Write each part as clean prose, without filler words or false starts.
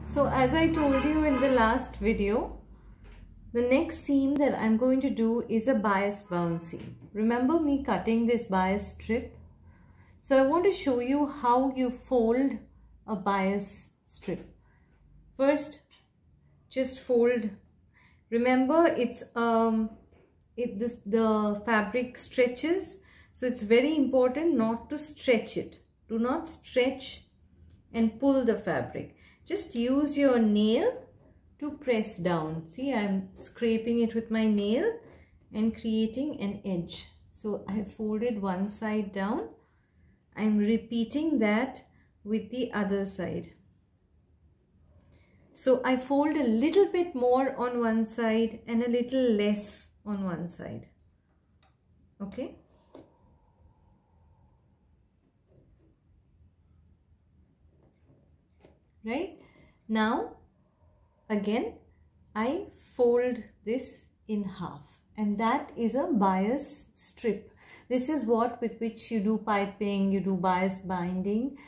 So as I told you in the last video, the next seam that I'm going to do is a bias bound seam. Remember me cutting this bias strip? So I want to show you how you fold a bias strip. First, just fold. Remember, the fabric stretches, so it's very important not to stretch it. Do not stretch and pull the fabric. Just use your nail to press down. See, I'm scraping it with my nail and creating an edge. So I have folded one side down. I'm repeating that with the other side. So I fold a little bit more on one side and a little less on one side. Okay. Right? Now, again, I fold this in half, and that is a bias strip. This is what with which you do piping, you do bias binding.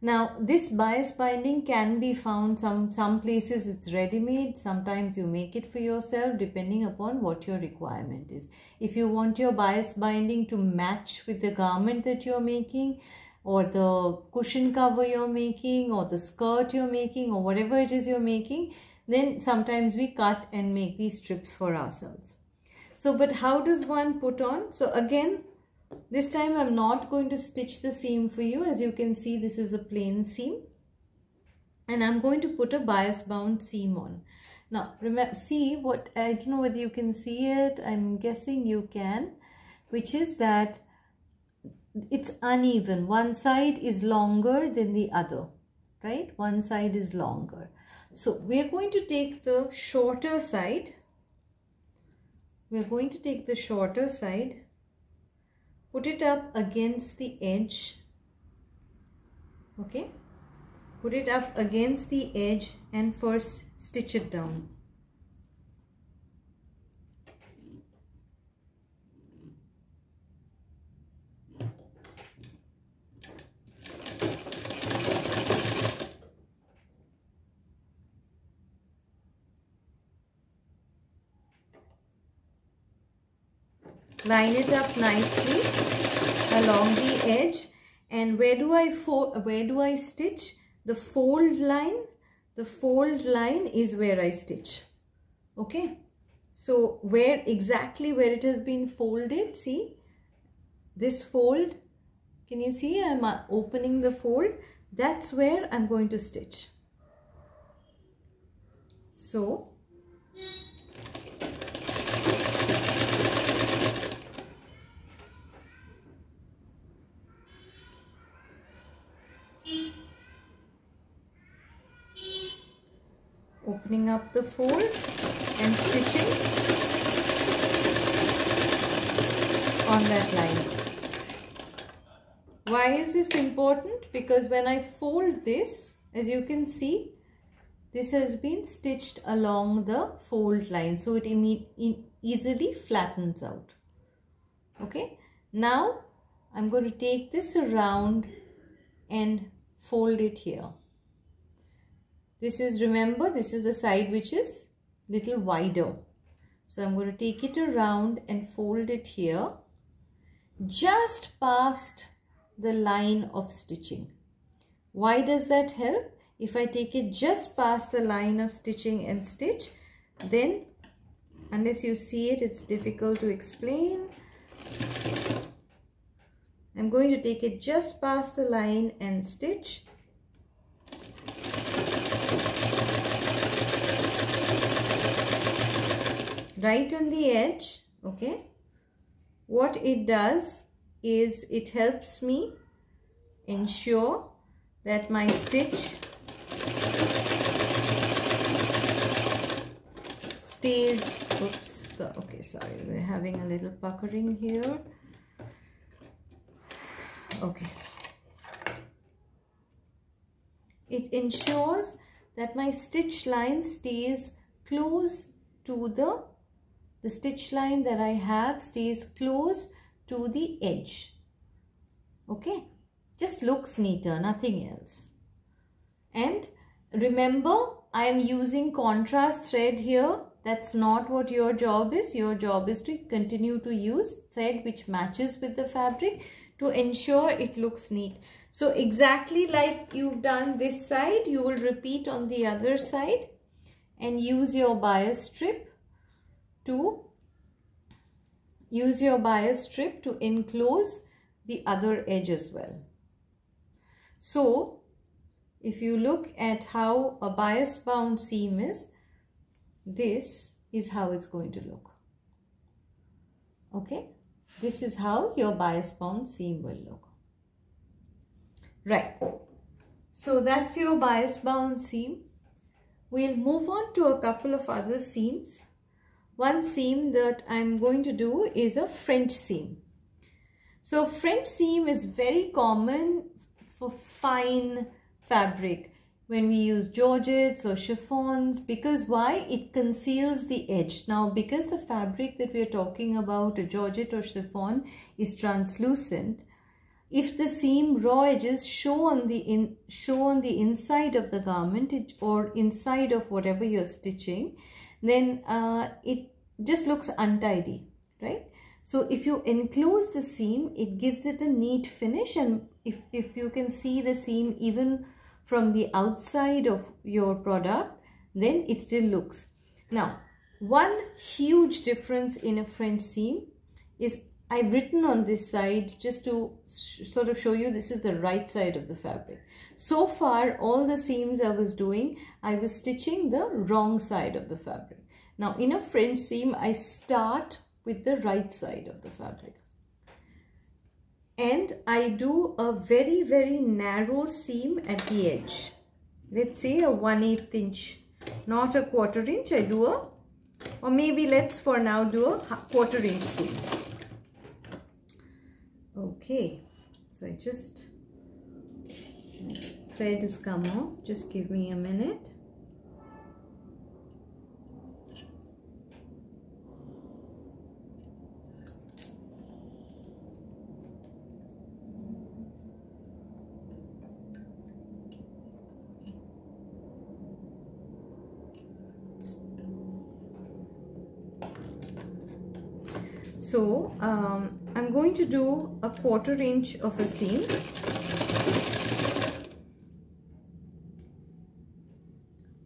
Now, this bias binding can be found some places it's ready-made, sometimes you make it for yourself depending upon what your requirement is. If you want your bias binding to match with the garment that you're making, or the cushion cover you're making, or the skirt you're making, or whatever it is you're making, then sometimes we cut and make these strips for ourselves. So, but how does one put on? So again, this time I'm not going to stitch the seam for you. As you can see, this is a plain seam. And I'm going to put a bias bound seam on. Now, remember, see what, I don't know whether you can see it. I'm guessing you can, which is that it's uneven. One side is longer than the other, right? One side is longer. So we're going to take the shorter side. We're going to take the shorter side, put it up against the edge. Okay? Put it up against the edge and first stitch it down. Line it up nicely along the edge, and where do I stitch? The fold line. The fold line is where I stitch. Okay, so exactly where it has been folded, see this fold, can you see I'm opening the fold? That's where I'm going to stitch. So opening up the fold and stitching on that line. Why is this important? Because when I fold this, as you can see, this has been stitched along the fold line, so it easily flattens out. Okay, now I'm going to take this around and fold it here. This is, remember, this is the side which is little wider. So I'm going to take it around and fold it here, just past the line of stitching. Why does that help? If I take it just past the line of stitching and stitch, then unless you see it, it's difficult to explain. I'm going to take it just past the line and stitch. Right on the edge, okay? What it does is it helps me ensure that my stitch stays, oops, okay, sorry, we're having a little puckering here. Okay. It ensures that my stitch line stays close to the stitch line that I have stays close to the edge. Okay, just looks neater, nothing else. And remember, I am using contrast thread here. That's not what your job is. Your job is to continue to use thread which matches with the fabric to ensure it looks neat. So exactly like you've done this side, you will repeat on the other side and use your bias strip to enclose the other edge as well. So if you look at how a bias bound seam is, this is how it's going to look. Okay, this is how your bias bound seam will look. Right, so that's your bias bound seam. We'll move on to a couple of other seams. One seam that I'm going to do is a French seam. So French seam is very common for fine fabric when we use georgettes or chiffons, because why? It conceals the edge. Now because the fabric that we are talking about, a georgette or chiffon, is translucent, if the seam raw edges show on the inside of the garment or inside of whatever you're stitching, then it just looks untidy, right? So if you enclose the seam, it gives it a neat finish, and if you can see the seam even from the outside of your product, then it still looks. Now, one huge difference in a French seam is I've written on this side just to sort of show you this is the right side of the fabric. So far, all the seams I was doing, I was stitching the wrong side of the fabric. Now, in a French seam, I start with the right side of the fabric. And I do a very, very narrow seam at the edge. Let's say a 1/8 inch, not a 1/4 inch. I do or maybe let's for now do a 1/4 inch seam. Okay, so thread has come off. Just give me a minute. So I'm going to do a 1/4 inch of a seam.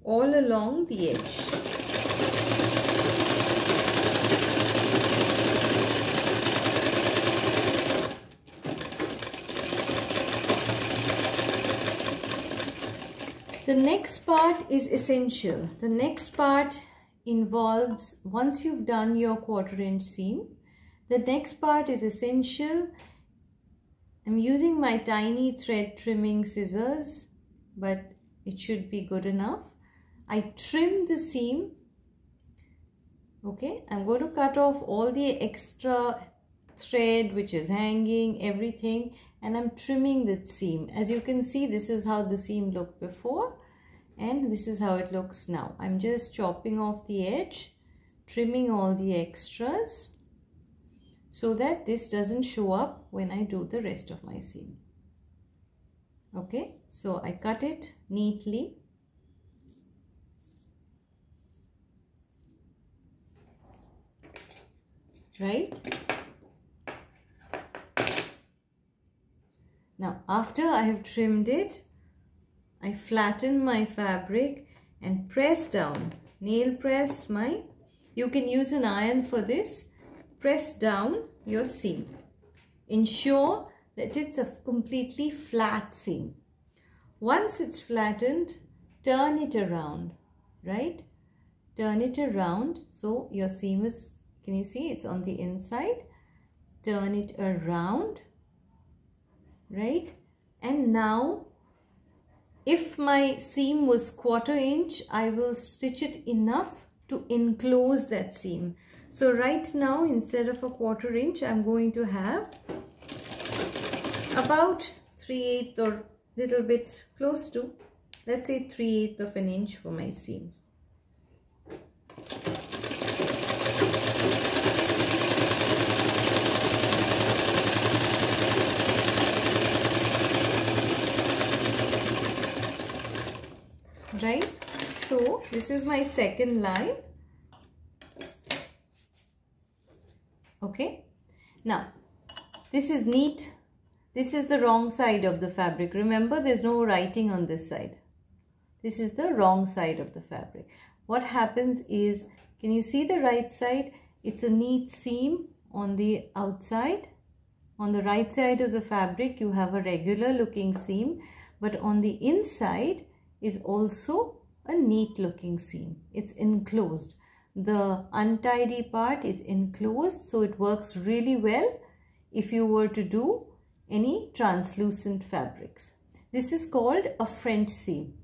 All along the edge. The next part is essential. The next part involves, once you've done your 1/4 inch seam, the next part is essential. I'm using my tiny thread trimming scissors, but it should be good enough. I trim the seam. Okay, I'm going to cut off all the extra thread which is hanging, everything, and I'm trimming the seam. As you can see, this is how the seam looked before, and this is how it looks now. I'm just chopping off the edge, trimming all the extras, so that this doesn't show up when I do the rest of my seam. Okay, so I cut it neatly. Right? Now, after I have trimmed it, I flatten my fabric and press down, nail press you can use an iron for this. Press down your seam. Ensure that it's a completely flat seam. Once it's flattened, turn it around, right? Turn it around so your seam is, can you see, it's on the inside. Turn it around, right? And now, if my seam was 1/4 inch, I will stitch it enough to enclose that seam. So right now, instead of a 1/4 inch, I'm going to have about 3/8 or little bit close to, let's say 3/8 of an inch for my seam. Right? So this is my second line. Okay, now this is neat. This is the wrong side of the fabric. Remember, there's no writing on this side. This is the wrong side of the fabric. What happens is, can you see the right side? It's a neat seam on the outside. On the right side of the fabric, you have a regular looking seam, but on the inside is also a neat looking seam. It's enclosed. The untidy part is enclosed, so it works really well if you were to do any translucent fabrics. This is called a French seam.